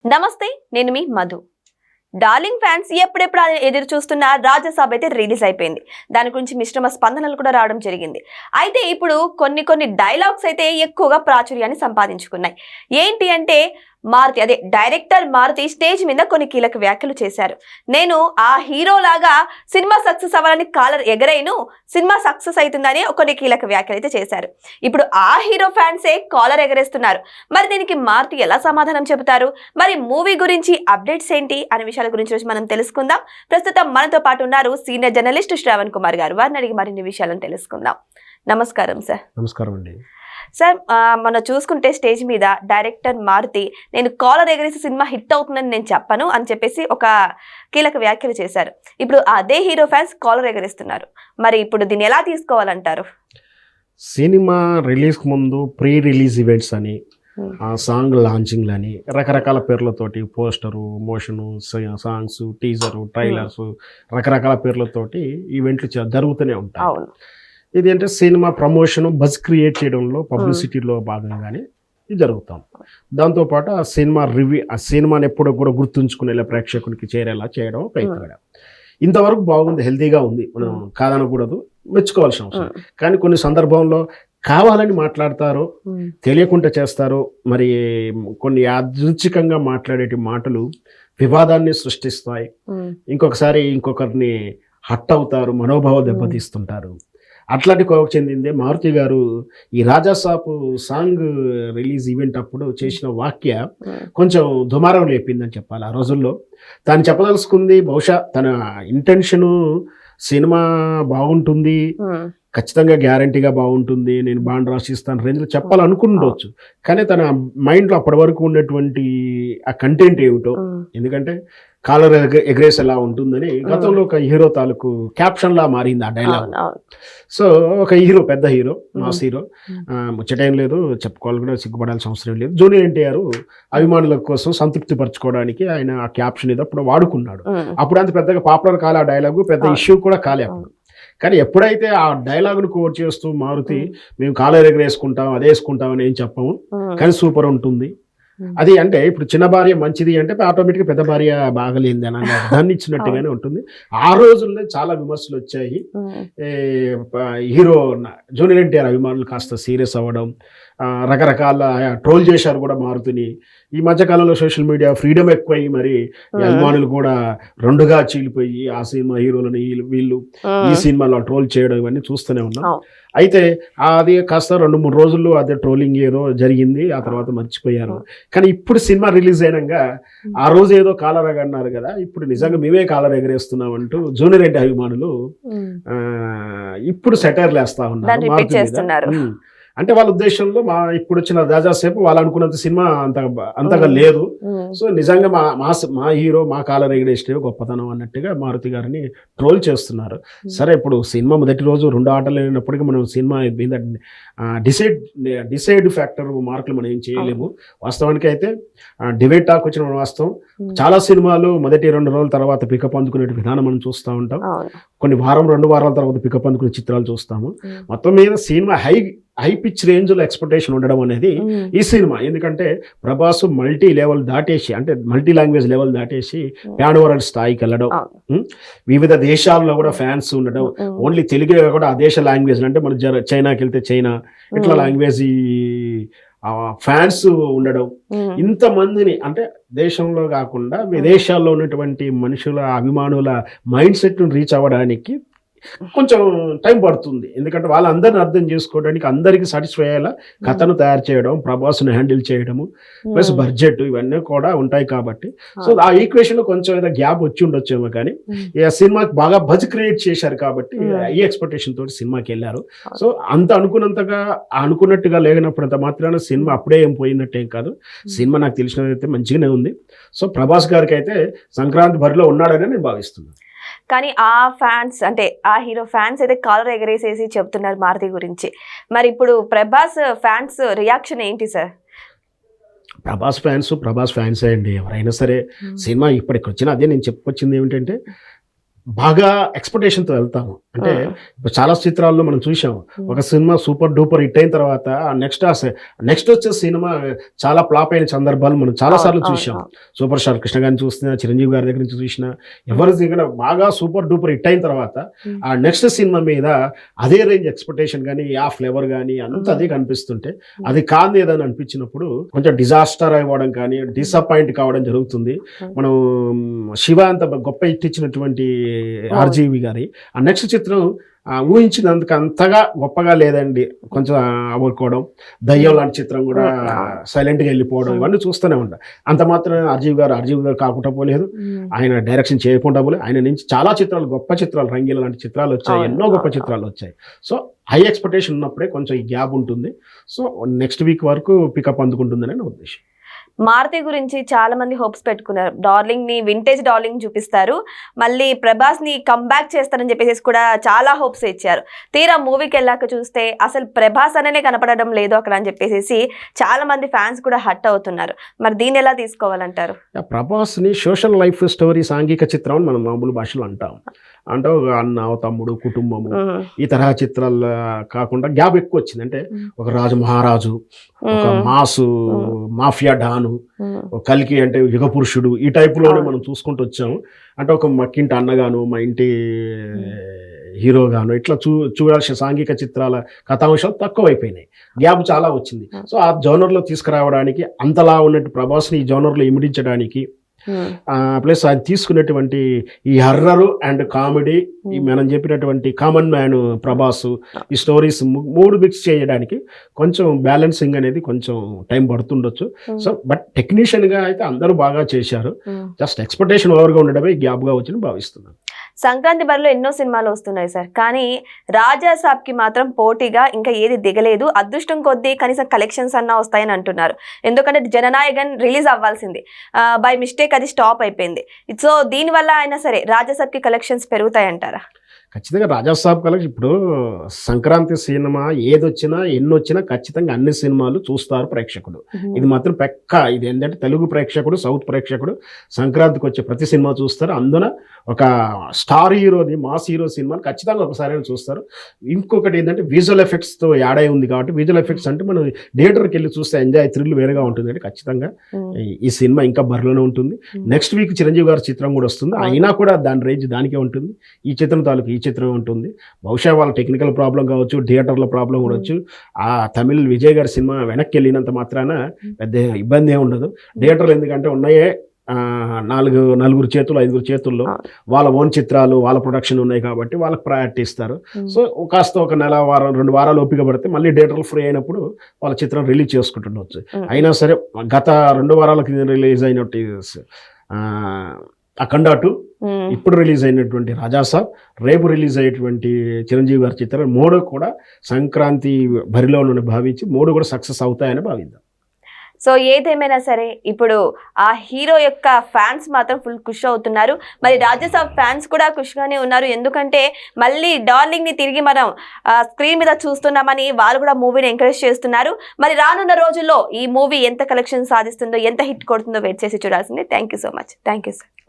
నమస్తే, నేను మీ Madhu. Darling fans ఎప్పుడెప్పుడు ఎదురు చూస్తున్న రాజసాబ్ అయితే రిలీజ్ అయిపోయింది. దాని గురించి మిశ్రమ స్పందనలు కూడా రావడం జరిగింది. అయితే ఇప్పుడు కొన్ని డైలాగ్స్ అయితే ఎక్కువగా ప్రాచుర్యాన్ని సంపాదించుకున్నాయి. ఏంటి అంటే మారుతి, అదే డైరెక్టర్ మారుతి స్టేజ్ మీద కొన్ని కీలక వ్యాఖ్యలు చేశారు. నేను ఆ హీరో లాగా సినిమా సక్సెస్ అవ్వాలని కాలర్ ఎగరైను, సినిమా సక్సెస్ అవుతుందని కొన్ని కీలక వ్యాఖ్యలు అయితే చేశారు. ఇప్పుడు ఆ హీరో ఫ్యాన్సే కాలర్ ఎగరేస్తున్నారు. మరి దీనికి మారుతి ఎలా సమాధానం చెబుతారు, మరి మూవీ గురించి అప్డేట్స్ ఏంటి అనే విషయాల గురించి రోజు మనం తెలుసుకుందాం. ప్రస్తుతం మనతో పాటు ఉన్నారు సీనియర్ జర్నలిస్ట్ శ్రావణ్ కుమార్ గారు. వారిని అడిగి మరిన్ని విషయాలను తెలుసుకుందాం. నమస్కారం సార్. నమస్కారం అండి. సార్, మనం చూసుకుంటే స్టేజ్ మీద డైరెక్టర్ మారుతి నేను కాలర్ ఎగరేసి సినిమా హిట్ అవుతుందని నేను చెప్పను అని చెప్పేసి ఒక కీలక వ్యాఖ్యలు చేశారు. ఇప్పుడు అదే హీరో ఫ్యాన్స్ కాలర్ ఎగరేస్తున్నారు. మరి ఇప్పుడు దీన్ని ఎలా తీసుకోవాలంటారు? సినిమా రిలీజ్కి ముందు ప్రీ రిలీజ్ ఈవెంట్స్ అని, సాంగ్ లాంచింగ్లు అని రకరకాల పేర్లతోటి పోస్టరు, మోషను, సాంగ్స్, టీజరు, ట్రైలర్స్ రకరకాల పేర్లతోటి ఈవెంట్లు జరుగుతూనే ఉంటాయి. ఇది అంటే సినిమా ప్రమోషన్, బజ్ క్రియేట్ చేయడంలో, పబ్లిసిటీలో భాగంగానే ఇది జరుగుతాం. దాంతోపాటు ఆ సినిమా రివ్యూ, ఆ సినిమాని ఎప్పుడో కూడా గుర్తుంచుకునేలా ప్రేక్షకునికి చేరేలా చేయడం ప్రయత్నం. ఇంతవరకు బాగుంది, హెల్తీగా ఉంది, మనం కాదనకూడదు, మెచ్చుకోవాల్సిన అవసరం. కానీ కొన్ని సందర్భంలో కావాలని మాట్లాడతారో, తెలియకుండా చేస్తారో, మరి కొన్ని యాదృచ్ఛికంగా మాట్లాడేటి మాటలు వివాదాన్ని సృష్టిస్తాయి. ఇంకొకసారి ఇంకొకరిని హట్ అవుతారు, మనోభావం దెబ్బతీస్తుంటారు. అట్లాంటి కోవకు చెందిందే మారుతి గారు ఈ రాజాసాబ్ సాంగ్ రిలీజ్ ఈవెంట్ అప్పుడు చేసిన వాక్య కొంచెం దుమారం లేపిందని చెప్పాలి. ఆ రోజుల్లో తాను చెప్పదలుచుకుంది బహుశా తన ఇంటెన్షను సినిమా బాగుంటుంది, ఖచ్చితంగా గ్యారంటీగా బాగుంటుంది, నేను బాండ్ రాసిస్తాను రేంజ్లో చెప్పాలనుకుండవచ్చు. కానీ తన మైండ్లో అప్పటి వరకు ఉన్నటువంటి ఆ కంటెంట్ ఏమిటో, ఎందుకంటే కాలర్ ఎగ్రేస్ ఎలా ఉంటుందని గతంలో ఒక హీరో తాలూకు క్యాప్షన్లా మారింది ఆ డైలాగ్. సో ఒక హీరో, పెద్ద హీరో, మాస్ హీరో, ముచ్చటేం లేదు, చెప్పుకోవాలి కూడా సిగ్గుపడాల్సిన అవసరం లేదు, జూనియర్ ఎన్టీఆర్ అభిమానుల కోసం సంతృప్తి పరచుకోవడానికి ఆయన ఆ క్యాప్షన్ ఏదో అప్పుడు వాడుకున్నాడు. అప్పుడు అంత పెద్దగా పాపులర్ కాలే ఆ డైలాగు, పెద్ద ఇష్యూ కూడా కాలే అప్పుడు. కానీ ఎప్పుడైతే ఆ డైలాగును కోట్ చేస్తూ మారుతి మేము కాలర్ ఎగరేసుకుంటాం, అదే వేసుకుంటాం అని ఏం చెప్పము, కానీ సూపర్ ఉంటుంది అది. అంటే ఇప్పుడు చిన్న భార్య మంచిది అంటే ఆటోమేటిక్గా పెద్ద భార్య బాగలేంది అని దాన్ని ఇచ్చినట్టుగానే ఉంటుంది. ఆ రోజుల్లో చాలా విమర్శలు వచ్చాయి. హీరో జూనియర్ ఎన్టీఆర్ అభిమానులు కాస్త సీరియస్ అవ్వడం, రకరకాల ట్రోల్ చేశారు కూడా మారుతిని. ఈ మధ్యకాలంలో సోషల్ మీడియా ఫ్రీడమ్ ఎక్కువై మరి అభిమానులు కూడా రెండుగా చీలిపోయి ఆ సినిమా హీరోలని వీళ్ళు ఈ సినిమాలో ట్రోల్ చేయడం ఇవన్నీ చూస్తూనే ఉన్నాం. అయితే అది కాస్త 2-3 రోజుల్లో అదే ట్రోలింగ్ ఏదో జరిగింది, ఆ తర్వాత మర్చిపోయారు. కానీ ఇప్పుడు సినిమా రిలీజ్ అయినాక ఆ రోజు ఏదో కాలర్ అన్నారు కదా, ఇప్పుడు నిజంగా మేమే కాలర్ ఎగరేస్తున్నాం అంటూ జూనియర్ ఎన్టీ అభిమానులు ఇప్పుడు సెటైర్లు వేస్తా ఉన్నారు. అంటే వాళ్ళ ఉద్దేశంలో ఇప్పుడు వచ్చిన రాజాసేపు వాళ్ళు అనుకున్నంత సినిమా అంతగా లేదు. సో నిజంగా మా హీరో మా కాలర్ ఎగరేస్తే గొప్పతనం అన్నట్టుగా మారుతి గారిని ట్రోల్ చేస్తున్నారు. సరే, ఇప్పుడు సినిమా మొదటి రోజు 2 ఆటలు అయినప్పటికీ మనం సినిమా మీద డిసైడ్ ఫ్యాక్టర్ మార్కులు మనం ఏం చేయలేము. వాస్తవానికి అయితే డిబేట్ టాక్ వచ్చిన వాస్తవం. చాలా సినిమాలు మొదటి 2 రోజుల తర్వాత పికప్ అందుకునే విధానం మనం చూస్తూ ఉంటాం. కొన్ని 2 వారాల తర్వాత పికప్ అందుకునే చిత్రాలు చూస్తాము. మొత్తం మీద సినిమా హై పిచ్ రేంజ్లో ఎక్స్పెక్టేషన్ ఉండడం అనేది ఈ సినిమా. ఎందుకంటే ప్రభాస్ మల్టీ లెవెల్ దాటేసి, అంటే మల్టీ లాంగ్వేజ్ లెవెల్ దాటేసి ప్యాన్ వరల్డ్ స్థాయికి వెళ్ళడం, వివిధ దేశాల్లో కూడా ఫ్యాన్స్ ఉండడం, ఓన్లీ తెలుగే కూడా ఆ దేశ లాంగ్వేజ్ అంటే మన చైనాకి వెళ్తే చైనా ఇట్లా లాంగ్వేజ్ ఫ్యాన్స్ ఉండడం, ఇంతమందిని అంటే దేశంలో కాకుండా విదేశాల్లో ఉన్నటువంటి మనుషుల అభిమానుల మైండ్ సెట్ను రీచ్ అవ్వడానికి కొంచెం టైం పడుతుంది. ఎందుకంటే వాళ్ళందరిని అర్థం చేసుకోవడానికి, అందరికీ సాటిస్ఫై అయ్యేలా కథను తయారు చేయడం, ప్రభాస్ను హ్యాండిల్ చేయడము, ప్లస్ బడ్జెట్ ఇవన్నీ కూడా ఉంటాయి కాబట్టి సో ఆ ఈక్వేషన్లో కొంచెం ఏదో గ్యాప్ వచ్చి ఉండొచ్చేమో. కానీ ఈ సినిమాకి బాగా బజ్ క్రియేట్ చేశారు కాబట్టి ఈ ఎక్స్పెక్టేషన్ తోటి సినిమాకి వెళ్ళారు. సో అంత అనుకున్నట్టుగా లేనప్పుడు అంత మాత్రాన సినిమా అప్పుడే ఏం పోయినట్టేం కాదు. సినిమా నాకు తెలిసినదైతే మంచిగానే ఉంది. సో ప్రభాస్ గారికి అయితే సంక్రాంతి బరిలో ఉన్నాడని నేను భావిస్తున్నాను. కానీ ఆ ఫ్యాన్స్, అంటే ఆ హీరో ఫ్యాన్స్ అయితే కాలర్ ఎగరేసేసి చెప్తున్నారు మారుతి గురించి. మరి ఇప్పుడు ప్రభాస్ ఫ్యాన్స్ రియాక్షన్ ఏంటి సార్? ప్రభాస్ ఫ్యాన్సే అండి ఎవరైనా సరే. సినిమా ఇప్పటికి వచ్చిన అదే నేను చెప్పుకొచ్చింది ఏమిటంటే బాగా ఎక్స్పెక్టేషన్తో వెళ్తాము. అంటే ఇప్పుడు చాలా చిత్రాల్లో మనం చూసాం, ఒక సినిమా సూపర్ డూపర్ హిట్ అయిన తర్వాత నెక్స్ట్ వచ్చే సినిమా చాలా ఫ్లాప్ అయిన సందర్భాలు మనం చాలా సార్లు చూసాం. సూపర్ స్టార్ కృష్ణ గారిని చూసినా, చిరంజీవి గారి దగ్గర నుంచి చూసినా, ఎవరి దగ్గర బాగా సూపర్ డూపర్ హిట్ అయిన తర్వాత ఆ నెక్స్ట్ సినిమా మీద అదే రేంజ్ ఎక్స్పెక్టేషన్ కానీ ఆ ఫ్లేవర్ కానీ అంత అదే కనిపిస్తుంటే అది కాదు ఏదని అనిపించినప్పుడు కొంచెం డిజాస్టర్ అవ్వడం కానీ డిసప్పాయింట్ కావడం జరుగుతుంది. మనం శివ అంత గొప్ప హిట్ ఇచ్చినటువంటి ఆర్జీవి గారి ఆ నెక్స్ట్ చిత్రం ఊహించినందుకు అంతగా గొప్పగా లేదండి, కొంచెం అవ్వకపోవడం, దయ్యం లాంటి చిత్రం కూడా సైలెంట్గా వెళ్ళిపోవడం, ఇవన్నీ చూస్తూనే ఉంటాం. అంత మాత్రం ఆర్జీవి గారు కాకుండా పోలేదు, ఆయన డైరెక్షన్ చేయకుండా పోలేదు. ఆయన నుంచి చాలా చిత్రాలు, గొప్ప చిత్రాలు, రంగీల లాంటి చిత్రాలు వచ్చాయి, ఎన్నో గొప్ప చిత్రాలు వచ్చాయి. సో హై ఎక్స్పెక్టేషన్ ఉన్నప్పుడే కొంచెం ఈ గ్యాప్ ఉంటుంది. సో నెక్స్ట్ వీక్ వరకు పికప్ అందుకుంటుందని నా ఉద్దేశం. మారుతి గురించి చాలా మంది హోప్స్ పెట్టుకున్నారు. డార్లింగ్ ని వింటేజ్ డార్లింగ్ చూపిస్తారు, మళ్ళీ ప్రభాస్ ని కంబ్యాక్ చేస్తారని చెప్పేసి కూడా చాలా హోప్స్ ఇచ్చారు. తీరా మూవీకి వెళ్ళాక చూస్తే అసలు ప్రభాస్ అనేనే కనపడడం లేదు అక్కడ అని చెప్పేసి చాలా మంది ఫ్యాన్స్ కూడా హట్ అవుతున్నారు. మరి దీన్ని ఎలా తీసుకోవాలంటారు? ప్రభాస్ ని సోషల్ లైఫ్ స్టోరీ, సాంఘిక చిత్రం అని మనం మామూలు భాషలో అంటాం. అంటే ఒక అన్న, తమ్ముడు, కుటుంబము, ఈ తరహా చిత్రాలు కాకుండా గ్యాప్ ఎక్కువ వచ్చింది. అంటే ఒక రాజు మహారాజు, ఒక మాసు మాఫియా డాను, ఒక కల్కి అంటే యుగ పురుషుడు, ఈ టైపులోనే మనం చూసుకుంటూ వచ్చాము. అంటే ఒక మక్కింటి అన్నగాను, మా ఇంటి హీరోగాను, ఇట్లా చూడాల్సిన సాంఘిక చిత్రాల కథాంశాలు తక్కువ అయిపోయినాయి, గ్యాప్ చాలా వచ్చింది. సో ఆ జోనర్లో తీసుకురావడానికి, అంతలా ఉన్నట్టు ప్రభాస్ని ఈ జోనర్లో ఇమిడించడానికి, ప్లస్ ఆయన తీసుకున్నటువంటి ఈ హర్రర్ అండ్ కామెడీ, మనం చెప్పినటువంటి కామన్ మ్యాన్ ప్రభాస్, ఈ స్టోరీస్ మూడు మిక్స్ చేయడానికి కొంచెం బ్యాలెన్సింగ్ అనేది కొంచెం టైం పడుతుండొచ్చు. సో బట్ టెక్నీషియన్గా అయితే అందరూ బాగా చేశారు. జస్ట్ ఎక్స్పెక్టేషన్ ఓవర్గా ఉండడమే గ్యాప్గా వచ్చింది భావిస్తున్నాను. సంక్రాంతి బరిలో ఎన్నో సినిమాలు వస్తున్నాయి సార్, కానీ రాజా సాబ్కి మాత్రం పోటీగా ఇంకా ఏది దిగలేదు. అదృష్టం కొద్దీ కనీసం కలెక్షన్స్ అన్నా వస్తాయని అంటున్నారు. ఎందుకంటే జననాయకన్ రిలీజ్ అవ్వాల్సింది, బై మిస్టేక్ అది స్టాప్ అయిపోయింది. సో దీనివల్ల అయినా సరే రాజా సాబ్కి కలెక్షన్స్ పెరుగుతాయంటారా? ఖచ్చితంగా రాజాసాబ్ కలెక్షన్. ఇప్పుడు సంక్రాంతి సినిమా ఏదొచ్చినా ఎన్నొచ్చినా ఖచ్చితంగా అన్ని సినిమాలు చూస్తారు ప్రేక్షకుడు. ఇది మాత్రం పక్కా. ఇది ఏంటంటే తెలుగు ప్రేక్షకుడు, సౌత్ ప్రేక్షకుడు సంక్రాంతికి వచ్చే ప్రతి సినిమా చూస్తారు. అందున ఒక స్టార్ హీరోది, మాస్ హీరో సినిమాని ఖచ్చితంగా ఒకసారి చూస్తారు. ఇంకొకటి ఏంటంటే విజువల్ ఎఫెక్ట్స్తో యాడ్ అయి ఉంది కాబట్టి, విజువల్ ఎఫెక్ట్స్ అంటే మనం థియేటర్కి వెళ్ళి చూస్తే ఎంజాయ్, థ్రిల్ వేరేగా ఉంటుంది. అంటే ఖచ్చితంగా ఈ సినిమా ఇంకా బరిలోనే ఉంటుంది. నెక్స్ట్ వీక్ చిరంజీవి గారి చిత్రం కూడా వస్తుంది, అయినా కూడా దాని రేంజ్ దానికే ఉంటుంది. ఈ చిత్రం తాలూకు చిత్రం ఉంటుంది. బహుశా వాళ్ళ టెక్నికల్ ప్రాబ్లం కావచ్చు, థియేటర్ల ప్రాబ్లం కూడా వచ్చు. ఆ తమిళ్ విజయ్ గారి సినిమా వెనక్కి వెళ్ళినంత మాత్రాన పెద్ద ఇబ్బంది ఏమి ఉండదు. థియేటర్లు ఎందుకంటే ఉన్నాయే నలుగురు చేతులు, 5 చేతుల్లో వాళ్ళ ఓన్ చిత్రాలు, వాళ్ళ ప్రొడక్షన్ ఉన్నాయి కాబట్టి వాళ్ళకి ప్రయారిటీ ఇస్తారు. సో కాస్త ఒక నెల, వారం, 2 వారాలు ఓపిక పడితే మళ్ళీ థియేటర్లు ఫ్రీ అయినప్పుడు వాళ్ళ చిత్రం రిలీజ్ చేసుకుంటుండవచ్చు. అయినా సరే గత 2 వారాలకి రిలీజ్ అయినట్టు అఖండ 2, ఇప్పుడు రిలీజ్ అయినటువంటి రాజాసాబ్, రేపు రిలీజ్ అయ్యేటువంటి చిరంజీవి గారి చిత్రం 3 కూడా సంక్రాంతి బరిలో భావించి 3 కూడా సక్సెస్ అవుతాయని భావిద్దాం. సో ఏదేమైనా సరే ఇప్పుడు ఆ హీరో యొక్క ఫ్యాన్స్ మాత్రం ఫుల్ ఖుషి అవుతున్నారు. మరి రాజాసాబ్ ఫ్యాన్స్ కూడా ఖుషిగానే ఉన్నారు. ఎందుకంటే మళ్ళీ డార్లింగ్ ని తిరిగి మనం స్క్రీన్ మీద చూస్తున్నామని వాళ్ళు కూడా మూవీని ఎంకరేజ్ చేస్తున్నారు. మరి రానున్న రోజుల్లో ఈ మూవీ ఎంత కలెక్షన్ సాధిస్తుందో, ఎంత హిట్ కొడుతుందో వెయిట్ చేసి చూడాల్సిందే. Thank you so much. Thank you sir.